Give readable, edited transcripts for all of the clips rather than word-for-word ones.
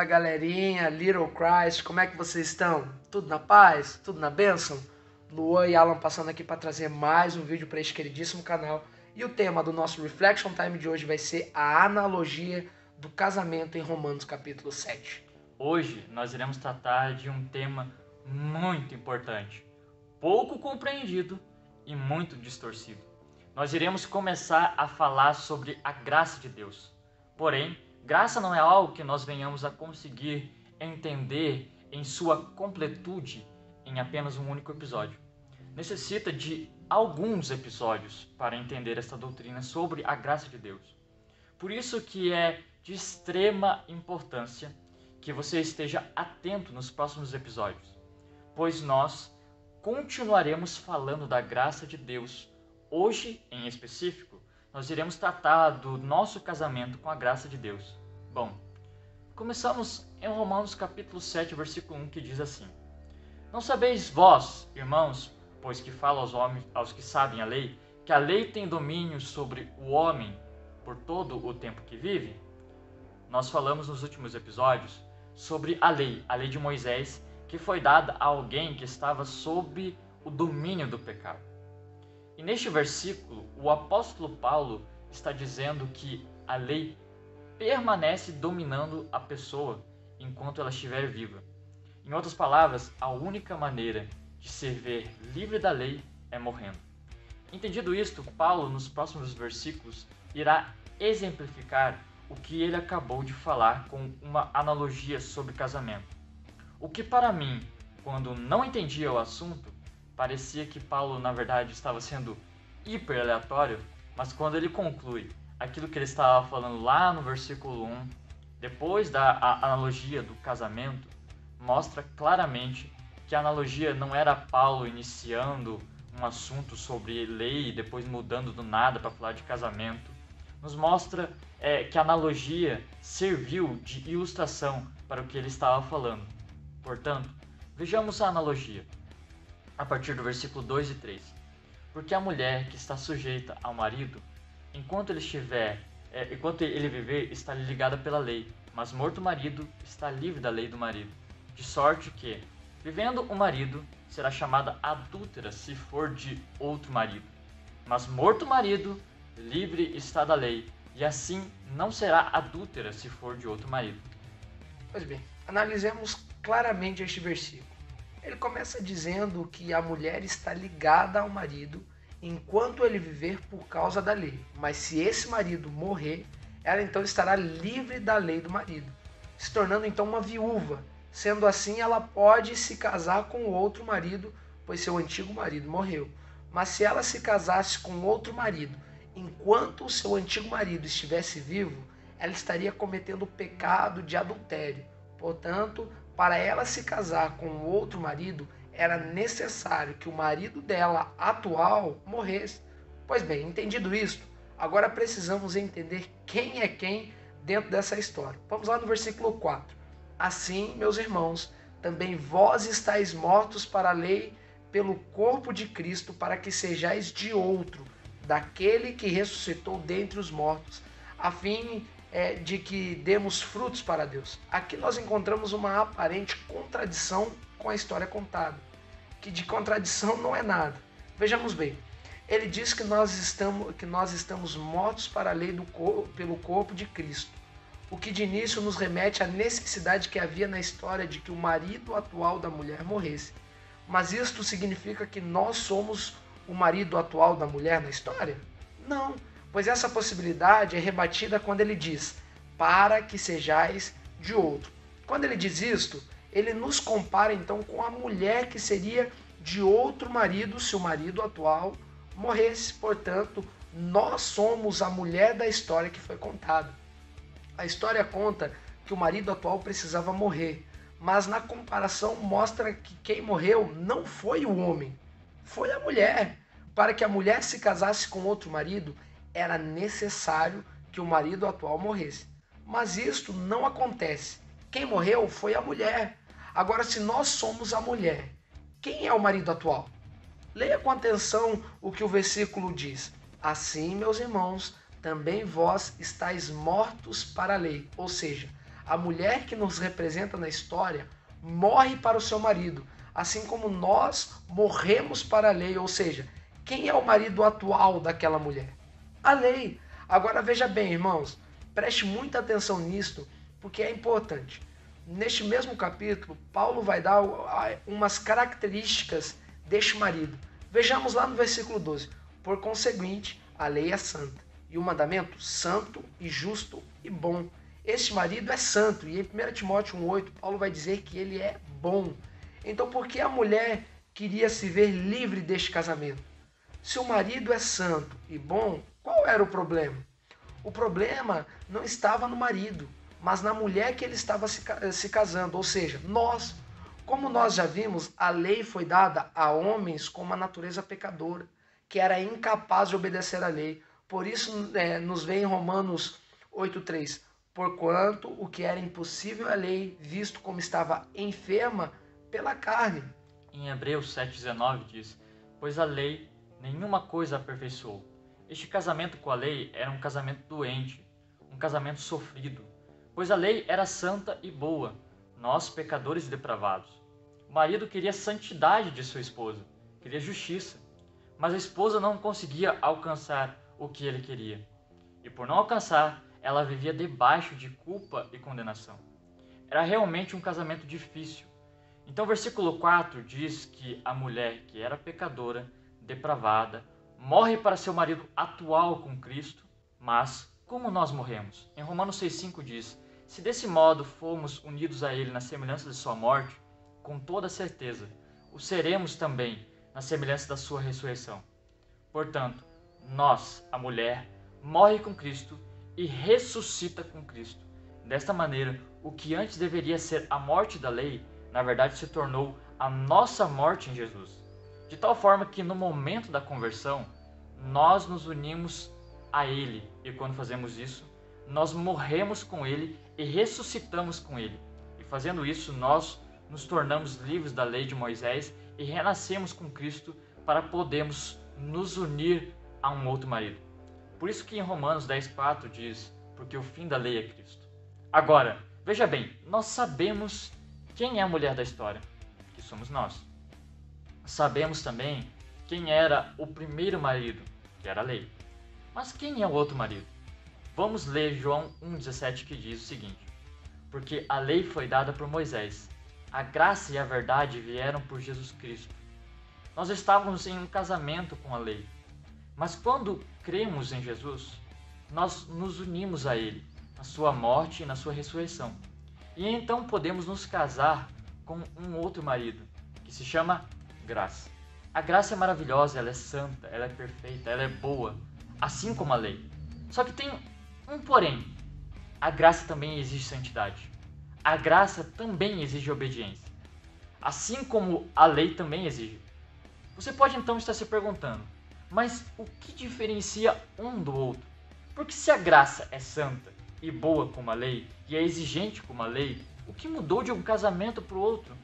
Fala galerinha, Little Christ, como é que vocês estão? Tudo na paz? Tudo na bênção? Luan e Alan passando aqui para trazer mais um vídeo para este queridíssimo canal. E o tema do nosso Reflection Time de hoje vai ser a analogia do casamento em Romanos capítulo 7. Hoje nós iremos tratar de um tema muito importante, pouco compreendido e muito distorcido. Nós iremos começar a falar sobre a graça de Deus. Porém, graça não é algo que nós venhamos a conseguir entender em sua completude em apenas um único episódio. Necessita de alguns episódios para entender esta doutrina sobre a graça de Deus. Por isso que é de extrema importância que você esteja atento nos próximos episódios, pois nós continuaremos falando da graça de Deus. Hoje, em específico, nós iremos tratar do nosso casamento com a graça de Deus. Bom, começamos em Romanos capítulo 7, versículo 1, que diz assim: Não sabeis vós, irmãos, pois que falo aos que sabem a lei, que a lei tem domínio sobre o homem por todo o tempo que vive? Nós falamos nos últimos episódios sobre a lei de Moisés, que foi dada a alguém que estava sob o domínio do pecado. E neste versículo, o apóstolo Paulo está dizendo que a lei permanece dominando a pessoa enquanto ela estiver viva. Em outras palavras, a única maneira de se ver livre da lei é morrendo. Entendido isto, Paulo, nos próximos versículos, irá exemplificar o que ele acabou de falar com uma analogia sobre casamento. O que para mim, quando não entendia o assunto, parecia que Paulo, na verdade, estava sendo hiper aleatório, mas quando ele conclui aquilo que ele estava falando lá no versículo 1, depois da analogia do casamento, mostra claramente que a analogia não era Paulo iniciando um assunto sobre lei e depois mudando do nada para falar de casamento. Nos mostra que a analogia serviu de ilustração para o que ele estava falando. Portanto, vejamos a analogia a partir do versículo 2 e 3. Porque a mulher que está sujeita ao marido, enquanto ele viver, está ligada pela lei, mas morto o marido, está livre da lei do marido. De sorte que, vivendo o marido, será chamada adúltera se for de outro marido. Mas morto o marido, livre está da lei, e assim não será adúltera se for de outro marido. Pois bem, analisemos claramente este versículo. Ele começa dizendo que a mulher está ligada ao marido enquanto ele viver por causa da lei. Mas se esse marido morrer, ela então estará livre da lei do marido, se tornando então uma viúva. Sendo assim, ela pode se casar com outro marido, pois seu antigo marido morreu. Mas se ela se casasse com outro marido, enquanto o seu antigo marido estivesse vivo, ela estaria cometendo o pecado de adultério. Portanto, para ela se casar com outro marido, era necessário que o marido dela atual morresse. Pois bem, entendido isto, agora precisamos entender quem é quem dentro dessa história. Vamos lá no versículo 4. Assim, meus irmãos, também vós estáis mortos para a lei pelo corpo de Cristo, para que sejais de outro, daquele que ressuscitou dentre os mortos, a fim de que demos frutos para Deus. Aqui nós encontramos uma aparente contradição com a história contada, que de contradição não é nada. Vejamos bem, ele diz que nós estamos mortos para a lei pelo corpo de Cristo, o que de início nos remete à necessidade que havia na história de que o marido atual da mulher morresse. Mas isto significa que nós somos o marido atual da mulher na história? Não, pois essa possibilidade é rebatida quando ele diz, para que sejais de outro. Quando ele diz isto, ele nos compara então com a mulher que seria de outro marido se o marido atual morresse. Portanto, nós somos a mulher da história que foi contada. A história conta que o marido atual precisava morrer, mas na comparação mostra que quem morreu não foi o homem, foi a mulher. Para que a mulher se casasse com outro marido, era necessário que o marido atual morresse. Mas isto não acontece. Quem morreu foi a mulher. Agora, se nós somos a mulher, quem é o marido atual? Leia com atenção o que o versículo diz. Assim, meus irmãos, também vós estáis mortos para a lei. Ou seja, A mulher que nos representa na história morre para o seu marido, assim como nós morremos para a lei, ou seja, quem é o marido atual daquela mulher? A lei. Agora veja bem, irmãos, preste muita atenção nisto, porque é importante. Neste mesmo capítulo, Paulo vai dar umas características deste marido. Vejamos lá no versículo 12. Por conseguinte, a lei é santa, e o mandamento santo e justo e bom. Este marido é santo, e em 1 Timóteo 1,8, Paulo vai dizer que ele é bom. Então, por que a mulher queria se ver livre deste casamento? Se o marido é santo e bom, qual era o problema? O problema não estava no marido, mas na mulher que ele estava se casando, ou seja, nós. Como nós já vimos, a lei foi dada a homens com uma natureza pecadora, que era incapaz de obedecer à lei. Por isso, nos vem em Romanos 8,3. Porquanto o que era impossível à lei, visto como estava enferma pela carne. Em Hebreus 7,19 diz, pois a lei nenhuma coisa aperfeiçoou. Este casamento com a lei era um casamento doente, um casamento sofrido, pois a lei era santa e boa, nós pecadores e depravados. O marido queria a santidade de sua esposa, queria justiça, mas a esposa não conseguia alcançar o que ele queria. E por não alcançar, ela vivia debaixo de culpa e condenação. Era realmente um casamento difícil. Então o versículo 4 diz que a mulher que era pecadora, depravada, morre para seu marido atual com Cristo, mas como nós morremos? Em Romanos 6,5 diz, se desse modo formos unidos a ele na semelhança de sua morte, com toda certeza, o seremos também na semelhança da sua ressurreição. Portanto, nós, a mulher, morre com Cristo e ressuscita com Cristo. Desta maneira, o que antes deveria ser a morte da lei, na verdade se tornou a nossa morte em Jesus. De tal forma que no momento da conversão, nós nos unimos a Ele. E quando fazemos isso, nós morremos com Ele e ressuscitamos com Ele. E fazendo isso, nós nos tornamos livres da lei de Moisés e renascemos com Cristo para podermos nos unir a um outro marido. Por isso que em Romanos 10,4 diz, porque o fim da lei é Cristo. Agora, veja bem, nós sabemos quem é a mulher da história, que somos nós. Sabemos também quem era o primeiro marido, que era a lei. Mas quem é o outro marido? Vamos ler João 1,17 que diz o seguinte, porque a lei foi dada por Moisés, a graça e a verdade vieram por Jesus Cristo. Nós estávamos em um casamento com a lei, mas quando cremos em Jesus, nós nos unimos a Ele, na sua morte e na sua ressurreição. E então podemos nos casar com um outro marido, que se chama graça. A graça é maravilhosa, ela é santa, ela é perfeita, ela é boa, assim como a lei. Só que tem um porém, a graça também exige santidade. A graça também exige obediência, assim como a lei também exige. Você pode então estar se perguntando, mas o que diferencia um do outro? Porque se a graça é santa e boa como a lei, e é exigente como a lei, o que mudou de um casamento para o outro?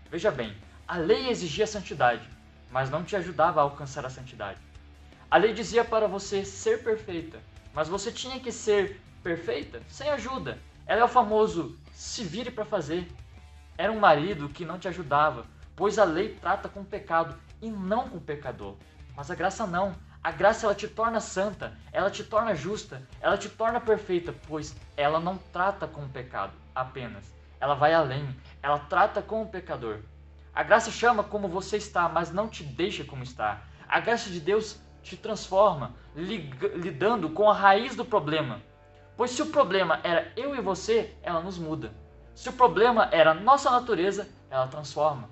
Veja bem, a lei exigia santidade, mas não te ajudava a alcançar a santidade. A lei dizia para você ser perfeita, mas você tinha que ser perfeita sem ajuda. Ela é o famoso se vire para fazer. Era um marido que não te ajudava, pois a lei trata com o pecado e não com o pecador. Mas a graça não. A graça ela te torna santa, ela te torna justa, ela te torna perfeita, pois ela não trata com o pecado apenas. Ela vai além, ela trata com o pecador. A graça chama como você está, mas não te deixa como está. A graça de Deus te transforma, lidando com a raiz do problema. Pois se o problema era eu e você, ela nos muda. Se o problema era nossa natureza, ela transforma.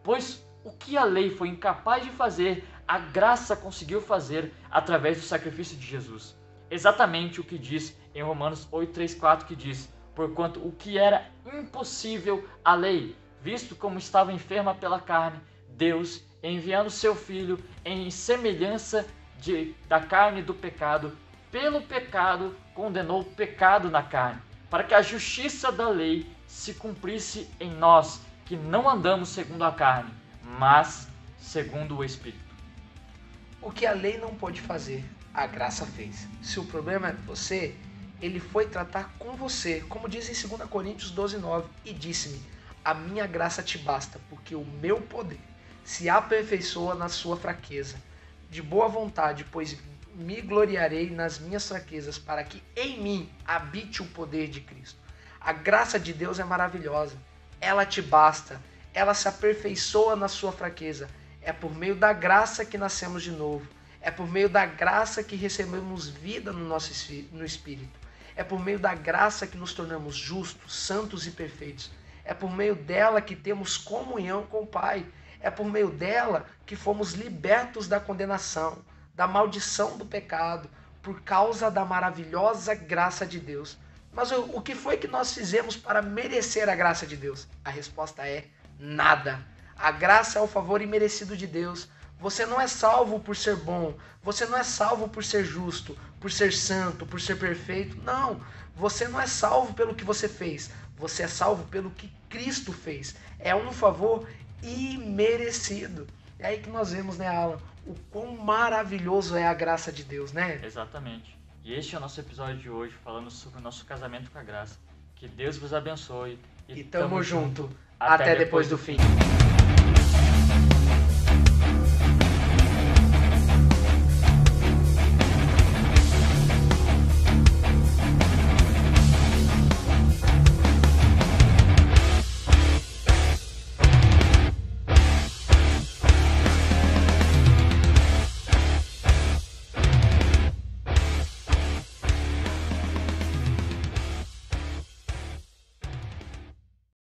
Pois o que a lei foi incapaz de fazer, a graça conseguiu fazer através do sacrifício de Jesus. Exatamente o que diz em Romanos 8,3,4, que diz, porquanto o que era impossível à lei, visto como estava enferma pela carne, Deus, enviando seu Filho em semelhança da carne do pecado, pelo pecado condenou o pecado na carne, para que a justiça da lei se cumprisse em nós, que não andamos segundo a carne, mas segundo o Espírito. O que a lei não pôde fazer, a graça fez. Se o problema é você, Ele foi tratar com você, como diz em 2 Coríntios 12:9, e disse-me: a minha graça te basta, porque o meu poder se aperfeiçoa na sua fraqueza. De boa vontade, pois me gloriarei nas minhas fraquezas, para que em mim habite o poder de Cristo. A graça de Deus é maravilhosa. Ela te basta. Ela se aperfeiçoa na sua fraqueza. É por meio da graça que nascemos de novo. É por meio da graça que recebemos vida no Espírito. É por meio da graça que nos tornamos justos, santos e perfeitos. É por meio dela que temos comunhão com o Pai. É por meio dela que fomos libertos da condenação, da maldição do pecado, por causa da maravilhosa graça de Deus. Mas o que foi que nós fizemos para merecer a graça de Deus? A resposta é nada. A graça é o favor imerecido de Deus. Você não é salvo por ser bom, você não é salvo por ser justo, por ser santo, por ser perfeito. Não, você não é salvo pelo que você fez, você é salvo pelo que Cristo fez. É um favor imerecido. É aí que nós vemos, né, Alan, o quão maravilhoso é a graça de Deus, né? Exatamente. E este é o nosso episódio de hoje, falando sobre o nosso casamento com a graça. Que Deus vos abençoe. E tamo junto. Até depois do fim.